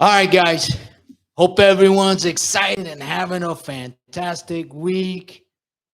All right, guys. Hope everyone's excited and having a fantastic week.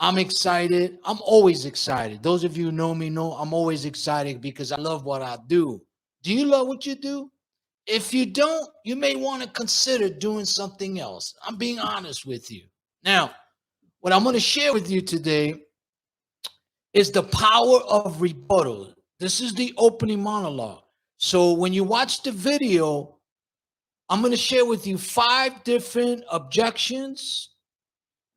I'm excited. I'm always excited. Those of you who know me know I'm always excited because I love what I do. Do you love what you do? If you don't, you may want to consider doing something else. I'm being honest with you. Now, what I'm going to share with you today is the power of rebuttal. This is the opening monologue. So when you watch the video, I'm going to share with you 5 different objections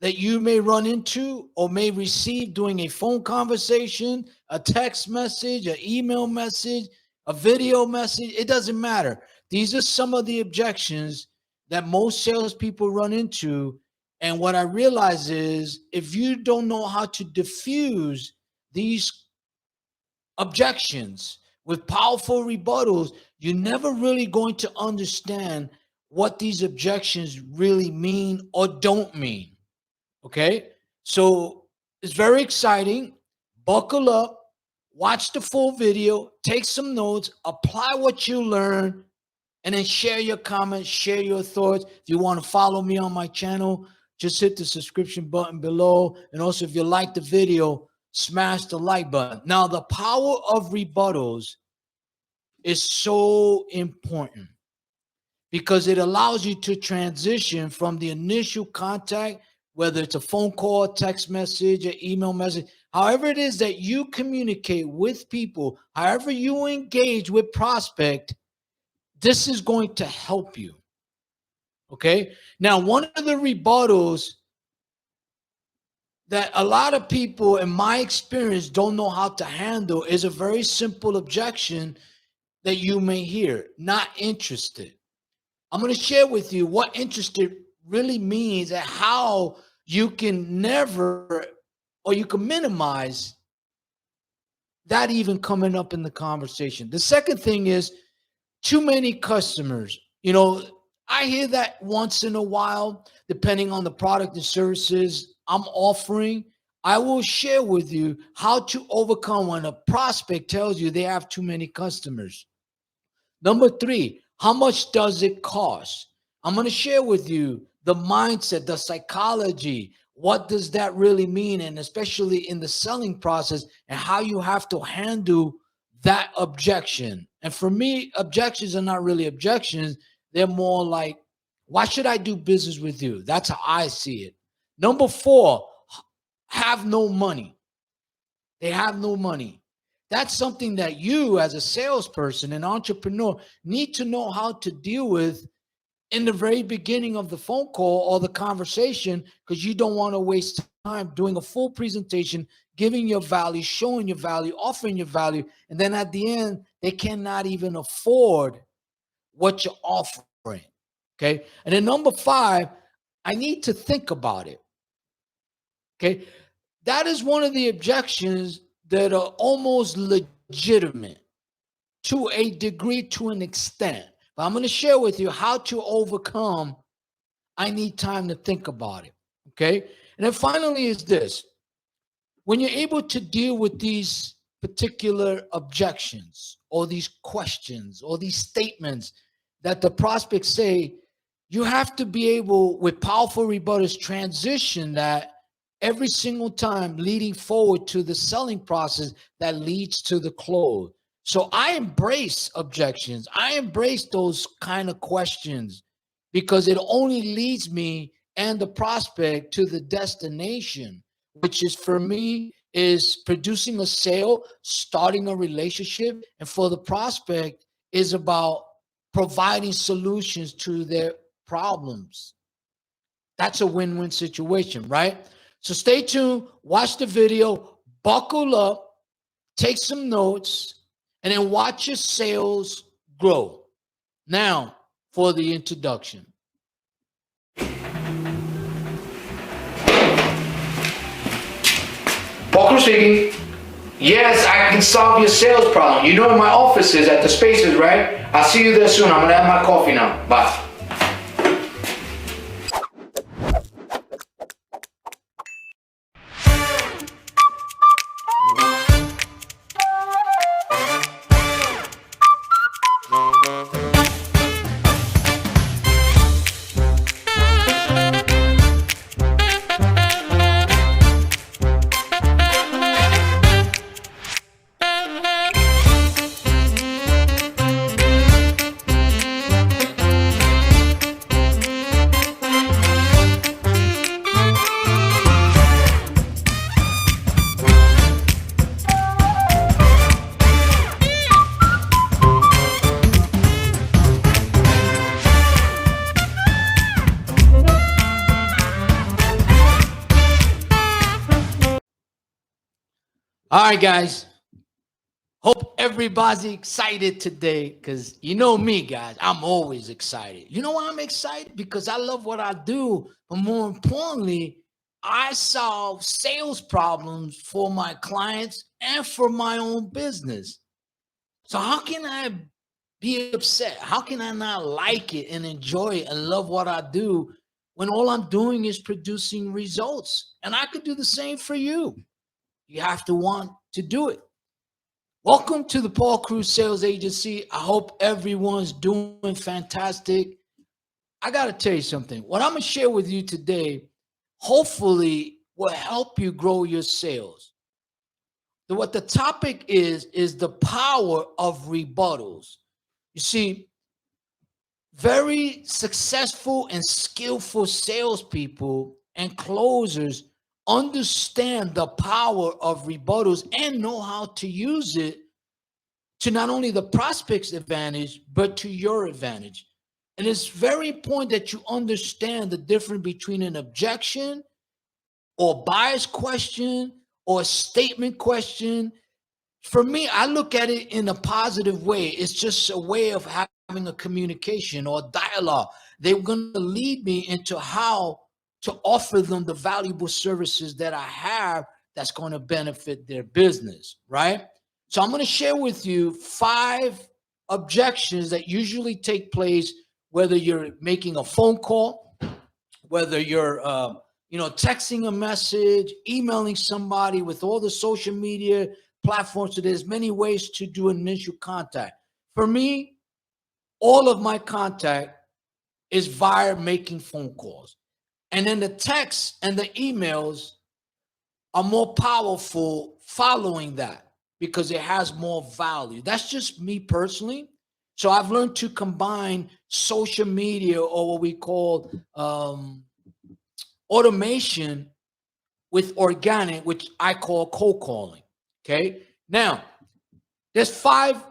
that you may run into or may receive during a phone conversation, a text message, an email message, a video message. It doesn't matter. These are some of the objections that most salespeople run into. And what I realize is if you don't know how to diffuse these objections with powerful rebuttals, you're never really going to understand what these objections really mean or don't mean. Okay? So it's very exciting. Buckle up, watch the full video, take some notes, apply what you learn, and then share your comments, share your thoughts. If you want to follow me on my channel, just hit the subscription button below. And also, if you like the video, smash the like button. Now, the power of rebuttals is so important because it allows you to transition from the initial contact, whether it's a phone call, text message, or email message, however it is that you communicate with people, however you engage with prospect, this is going to help you. Okay? Now, one of the rebuttals that a lot of people, in my experience, don't know how to handle is a very simple objection that you may hear: not interested. I'm going to share with you what interested really means and how you can never, or you can minimize that even coming up in the conversation. The second thing is too many customers. You know, I hear that once in a while, depending on the product and services I'm offering. I will share with you how to overcome when a prospect tells you they have too many customers. Number 3, how much does it cost? I'm going to share with you the mindset, the psychology. What does that really mean? And especially in the selling process and how you have to handle that objection. And for me, objections are not really objections. They're more like, why should I do business with you? That's how I see it. Number 4, have no money. They have no money. That's something that you as a salesperson, an entrepreneur, need to know how to deal with in the very beginning of the phone call or the conversation, because you don't want to waste time doing a full presentation, giving your value, showing your value, offering your value, and then at the end, they cannot even afford what you're offering. Okay? And then number 5, I need to think about it. Okay? That is one of the objections that are almost legitimate to a degree, to an extent. But I'm going to share with you how to overcome. I need time to think about it. Okay? And then finally is this. When you're able to deal with these particular objections or these questions or these statements that the prospects say, you have to be able, with powerful rebuttals, transition that every single time, leading forward to the selling process that leads to the close. So I embrace objections. I embrace those kind of questions because it only leads me and the prospect to the destination, which is, for me, is producing a sale, starting a relationship, and for the prospect is about providing solutions to their problems. That's a win-win situation, right? So stay tuned, watch the video, buckle up, take some notes, and then watch your sales grow. Now, for the introduction. PaulCruz speaking. Yes, I can solve your sales problem. You know where my office is, at the Spaces, right? I'll see you there soon. I'm going to have my coffee now. Bye. All right, guys. Hope everybody's excited today because you know me, guys. I'm always excited. You know why I'm excited? Because I love what I do. But more importantly, I solve sales problems for my clients and for my own business. So, how can I be upset? How can I not like it and enjoy it and love what I do when all I'm doing is producing results? And I could do the same for you. You have to want to do it. Welcome to the Paul Cruz Sales Agency. I hope everyone's doing fantastic. I got to tell you something. What I'm going to share with you today, hopefully, will help you grow your sales. So what the topic is the power of rebuttals. You see, very successful and skillful salespeople and closers understand the power of rebuttals and know how to use it to not only the prospect's advantage, but to your advantage. And it's very important that you understand the difference between an objection or bias question or a statement question. For me, I look at it in a positive way. It's just a way of having a communication or dialogue. They're going to lead me into how to offer them the valuable services that I have that's going to benefit their business, right? So I'm going to share with you 5 objections that usually take place, whether you're making a phone call, whether you're texting a message, emailing somebody with all the social media platforms. So there's many ways to do initial contact. For me, all of my contact is via making phone calls. And then the texts and the emails are more powerful following that because it has more value. That's just me personally. So I've learned to combine social media, or what we call automation, with organic, which I call cold calling. Okay. Now, there's 5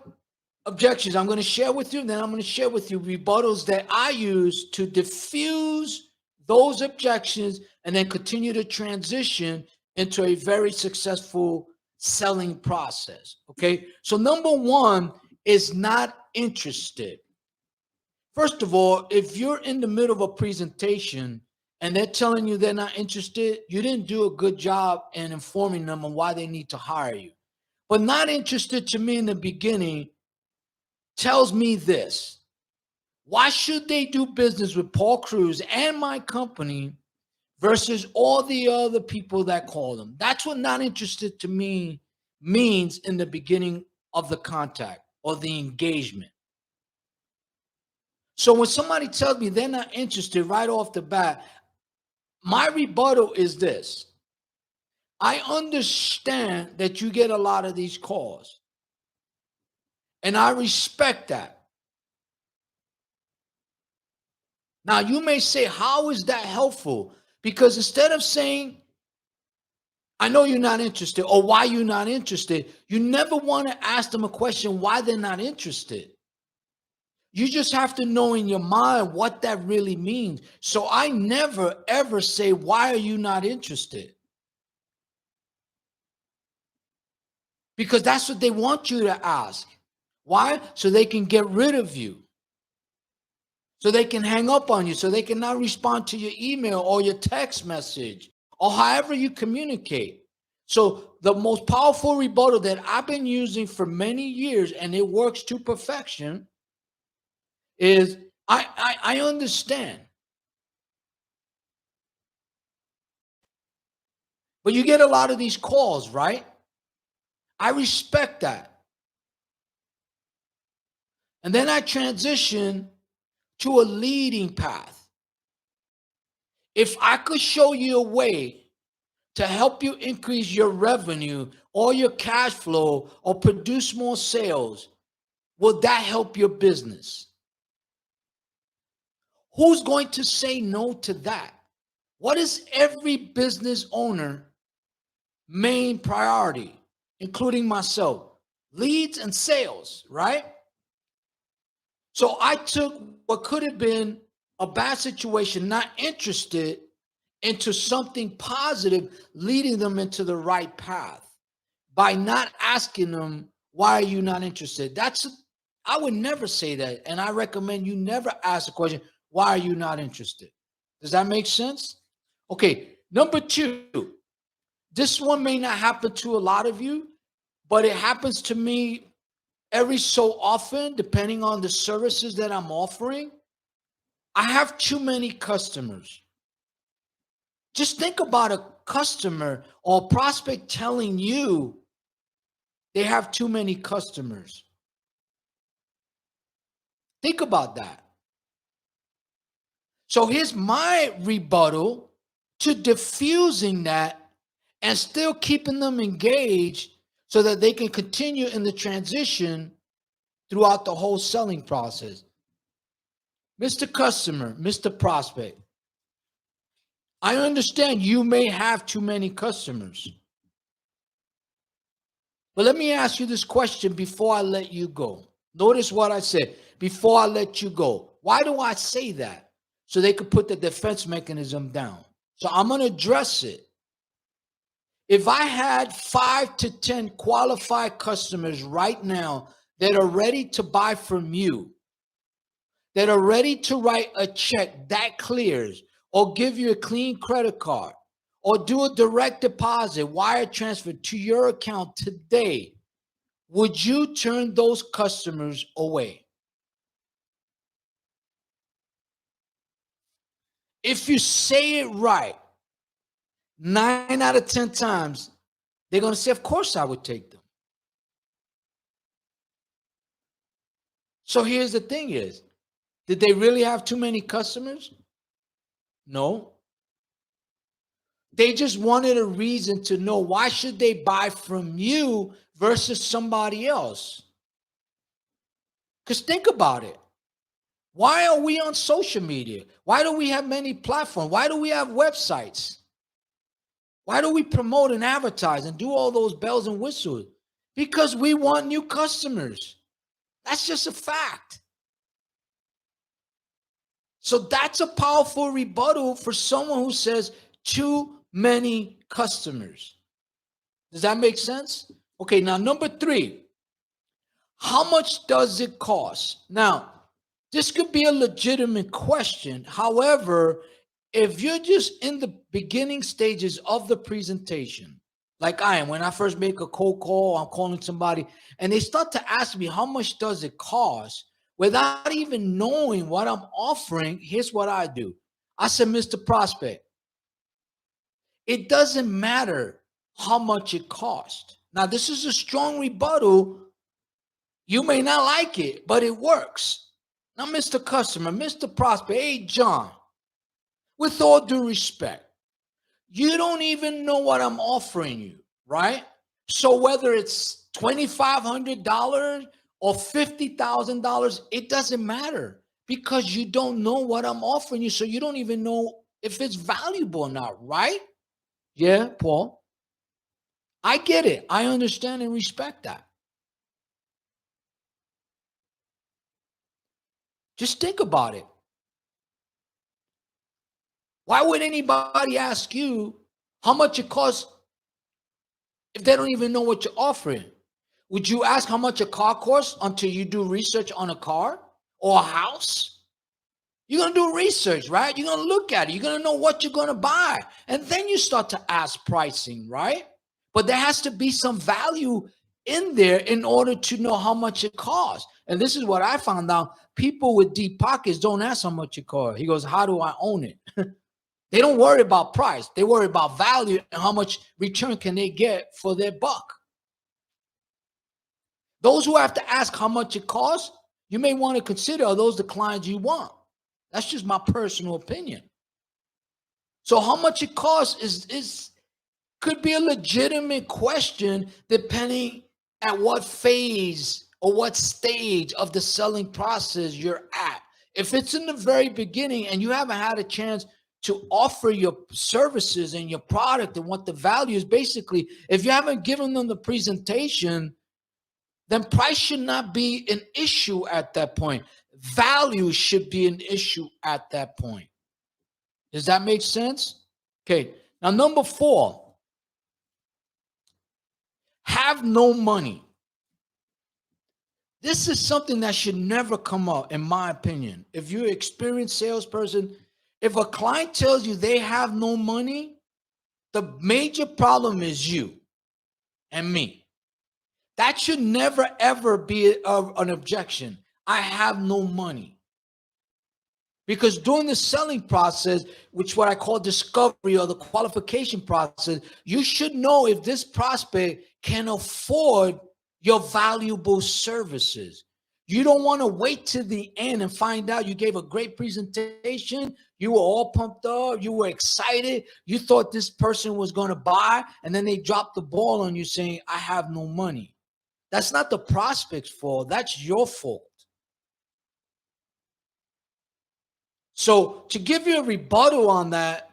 objections I'm going to share with you. And then I'm going to share with you rebuttals that I use to diffuse those objections and then continue to transition into a very successful selling process. Okay. So number 1 is not interested. First of all, if you're in the middle of a presentation and they're telling you they're not interested, you didn't do a good job in informing them on why they need to hire you. But not interested to me in the beginning tells me this: why should they do business with Paul Cruz and my company versus all the other people that call them? That's what not interested to me means in the beginning of the contact or the engagement. So when somebody tells me they're not interested right off the bat, my rebuttal is this: I understand that you get a lot of these calls, and I respect that. Now, you may say, how is that helpful? Because instead of saying, I know you're not interested, or why you're not interested, you never want to ask them a question why they're not interested. You just have to know in your mind what that really means. So I never, ever say, why are you not interested? Because that's what they want you to ask. Why? So they can get rid of you. So they can hang up on you. So they can not respond to your email or your text message or however you communicate. So the most powerful rebuttal that I've been using for many years, and it works to perfection, is I understand. But you get a lot of these calls, right? I respect that. And then I transition to a leading path. If I could show you a way to help you increase your revenue or your cash flow or produce more sales, will that help your business? Who's going to say no to that? What is every business owner main priority, including myself? Leads and sales, right? So I took what could have been a bad situation, not interested, into something positive, leading them into the right path by not asking them, why are you not interested? I would never say that. And I recommend you never ask the question, why are you not interested? Does that make sense? Okay, number 2. This one may not happen to a lot of you, but it happens to me every so often, depending on the services that I'm offering. I have too many customers. Just think about a customer or prospect telling you they have too many customers. Think about that. So here's my rebuttal to diffusing that and still keeping them engaged so that they can continue in the transition throughout the whole selling process. Mr. Customer, Mr. Prospect, I understand you may have too many customers. But let me ask you this question before I let you go. Notice what I said, before I let you go. Why do I say that? So they could put the defense mechanism down. So I'm going to address it. If I had 5 to 10 qualified customers right now that are ready to buy from you, that are ready to write a check that clears, or give you a clean credit card, or do a direct deposit, wire transfer to your account today, would you turn those customers away? If you say it right, 9 out of 10 times, they're going to say, of course I would take them. So here's the thing is, did they really have too many customers? No. They just wanted a reason to know, why should they buy from you versus somebody else? Because think about it. Why are we on social media? Why do we have many platforms? Why do we have websites? Why do we promote and advertise and do all those bells and whistles? Because we want new customers. That's just a fact. So that's a powerful rebuttal for someone who says too many customers. Does that make sense? Okay, now number 3, how much does it cost? Now, this could be a legitimate question. However, if you're just in the beginning stages of the presentation, like I am, when I first make a cold call, I'm calling somebody, and they start to ask me, how much does it cost? Without even knowing what I'm offering, here's what I do. I said, Mr. Prospect, it doesn't matter how much it costs. Now, this is a strong rebuttal. You may not like it, but it works. Now, Mr. Customer, Mr. Prospect, hey, John, with all due respect, you don't even know what I'm offering you, right? So whether it's $2,500 or $50,000, it doesn't matter, because you don't know what I'm offering you. So you don't even know if it's valuable or not, right? Yeah, Paul. I get it. I understand and respect that. Just think about it. Why would anybody ask you how much it costs if they don't even know what you're offering? Would you ask how much a car costs until you do research on a car or a house? You're going to do research, right? You're going to look at it. You're going to know what you're going to buy. And then you start to ask pricing, right? But there has to be some value in there in order to know how much it costs. And this is what I found out. People with deep pockets don't ask how much it costs. He goes, how do I own it? They don't worry about price. They worry about value and how much return can they get for their buck. Those who have to ask how much it costs, you may want to consider, are those the clients you want? That's just my personal opinion. So how much it costs is could be a legitimate question depending at what phase or what stage of the selling process you're at. If it's in the very beginning and you haven't had a chance to offer your services and your product and what the value is, basically, if you haven't given them the presentation, then price should not be an issue at that point. Value should be an issue at that point. Does that make sense? Okay. Now, number 4, have no money. This is something that should never come up, in my opinion. If you're an experienced salesperson, if a client tells you they have no money, the major problem is you and me. That should never, ever be an objection. I have no money. Because during the selling process, which what I call discovery or the qualification process, you should know if this prospect can afford your valuable services. You don't want to wait to the end and find out you gave a great presentation. You were all pumped up. You were excited. You thought this person was going to buy, and then they dropped the ball on you saying, I have no money. That's not the prospect's fault. That's your fault. So to give you a rebuttal on that,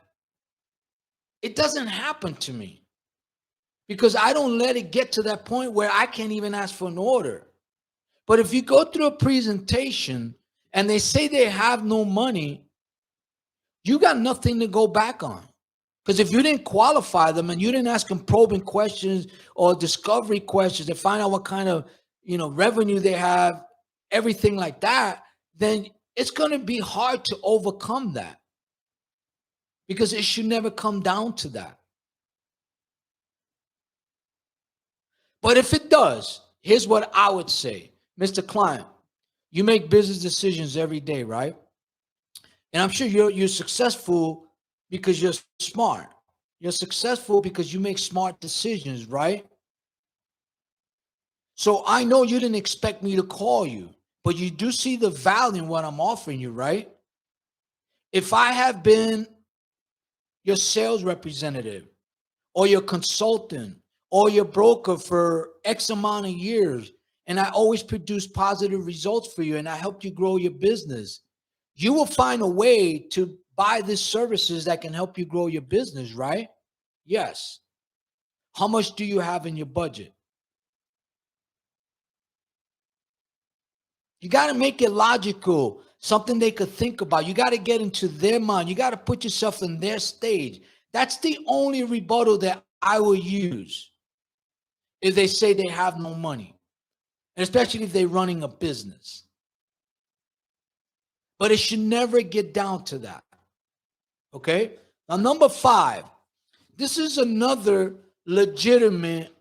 it doesn't happen to me because I don't let it get to that point where I can't even ask for an order. But if you go through a presentation and they say they have no money, you got nothing to go back on. Because if you didn't qualify them and you didn't ask them probing questions or discovery questions to find out what kind of revenue they have, everything like that, then it's going to be hard to overcome that because it should never come down to that. But if it does, here's what I would say. Mr. Client, you make business decisions every day, right? And I'm sure you're successful because you're smart. You're successful because you make smart decisions, right? So I know you didn't expect me to call you, but you do see the value in what I'm offering you, right? If I have been your sales representative or your consultant or your broker for X amount of years, and I always produce positive results for you and I helped you grow your business, you will find a way to buy these services that can help you grow your business, right? Yes. How much do you have in your budget? You got to make it logical, something they could think about. You got to get into their mind. You got to put yourself in their stage. That's the only rebuttal that I will use if they say they have no money, and especially if they're running a business. But it should never get down to that. Okay? Now, number 5, this is another legitimate,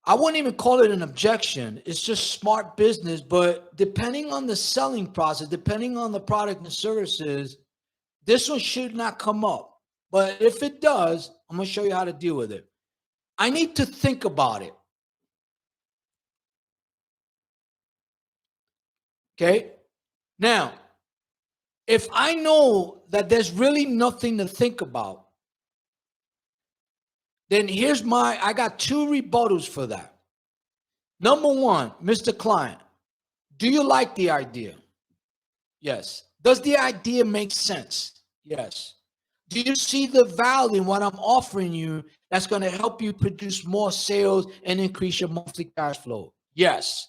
I wouldn't even call it an objection. It's just smart business. But depending on the selling process, depending on the product and services, this one should not come up. But if it does, I'm going to show you how to deal with it. I need to think about it. Okay? Now, if I know that there's really nothing to think about, then I got 2 rebuttals for that. Number 1, Mr. Client, do you like the idea? Yes. Does the idea make sense? Yes. Do you see the value in what I'm offering you that's going to help you produce more sales and increase your monthly cash flow? Yes.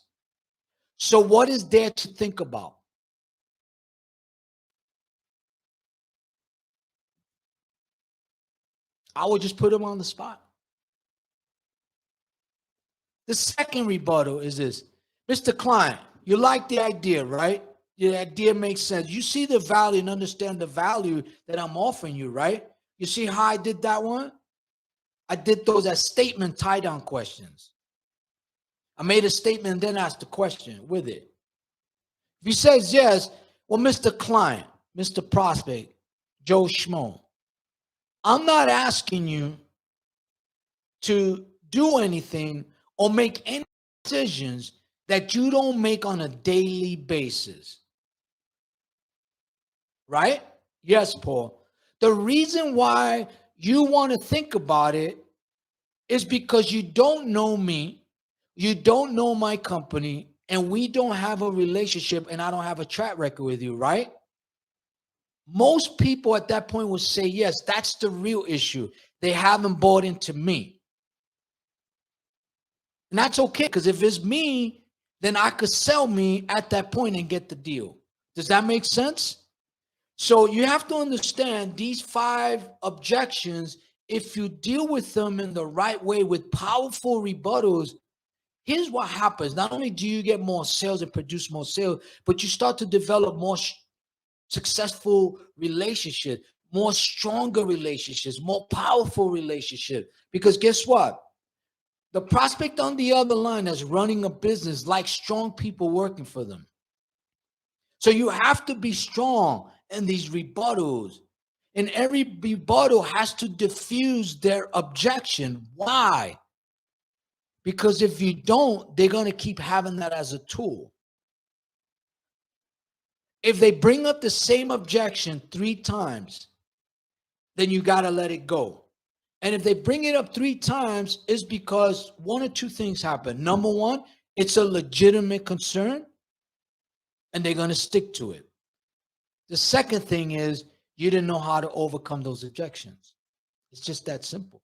So what is there to think about? I would just put them on the spot. The second rebuttal is this. Mr. Client, you like the idea, right? The idea makes sense. You see the value and understand the value that I'm offering you, right? You see how I did that one? I did those as statement tie-down questions. I made a statement and then asked the question with it. If he says yes, well, Mr. Client, Mr. Prospect, Joe Schmo, I'm not asking you to do anything or make any decisions that you don't make on a daily basis. Right? Yes, Paul. The reason why you want to think about it is because you don't know me, you don't know my company, and we don't have a relationship, and I don't have a track record with you, right? Most people at that point would say, yes, that's the real issue. They haven't bought into me. And that's okay, because if it's me, then I could sell me at that point and get the deal. Does that make sense? So you have to understand these 5 objections if you deal with them in the right way with powerful rebuttals, here's what happens. Not only do you get more sales and produce more sales, but you start to develop more successful relationships, more stronger relationships, more powerful relationships. Because guess what? The prospect on the other line that's running a business likes strong people working for them. So you have to be strong in these rebuttals. And every rebuttal has to diffuse their objection. Why? Because if you don't, they're going to keep having that as a tool. If they bring up the same objection 3 times, then you got to let it go. And if they bring it up 3 times, it's because 1 or 2 things happen. Number 1, it's a legitimate concern, and they're going to stick to it. The second thing is you didn't know how to overcome those objections. It's just that simple.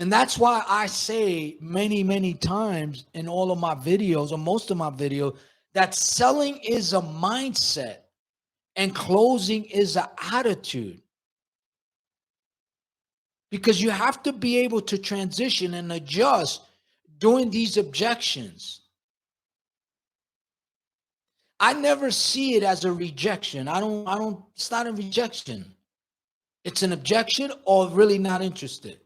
And that's why I say many, many times in all of my videos, or most of my videos, that selling is a mindset and closing is an attitude. Because you have to be able to transition and adjust during these objections. I never see it as a rejection. It's not a rejection. It's an objection or really not interested.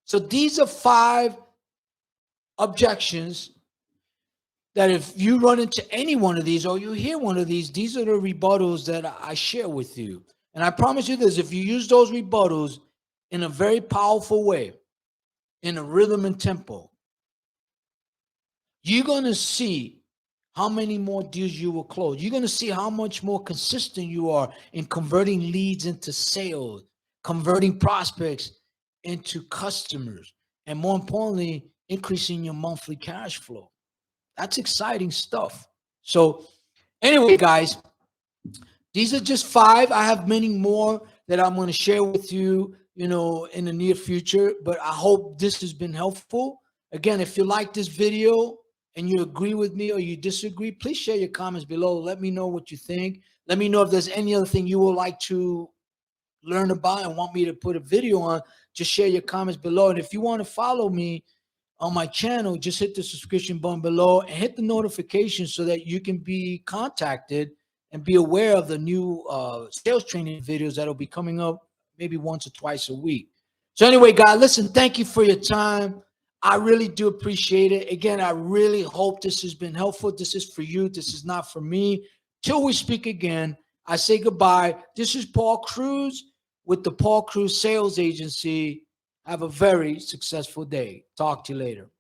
So these are 5 objections that if you run into any one of these or you hear one of these are the rebuttals that I share with you. And I promise you this, if you use those rebuttals in a very powerful way, in a rhythm and tempo, you're going to see how many more deals you will close. You're going to see how much more consistent you are in converting leads into sales, converting prospects into customers, and more importantly, increasing your monthly cash flow. That's exciting stuff. So anyway, guys, these are just 5. I have many more that I'm going to share with you, in the near future, but I hope this has been helpful. Again, if you like this video and you agree with me or you disagree, please share your comments below. Let me know what you think. Let me know if there's any other thing you would like to learn about and want me to put a video on. Just share your comments below. And if you want to follow me on my channel, just hit the subscription button below and hit the notification so that you can be contacted and be aware of the new sales training videos that'll be coming up maybe once or twice a week. So anyway, guys, listen, thank you for your time. I really do appreciate it. Again, I really hope this has been helpful. This is for you. This is not for me. Till we speak again, I say goodbye. This is Paul Cruz with the Paul Cruz Sales Agency. Have a very successful day. Talk to you later.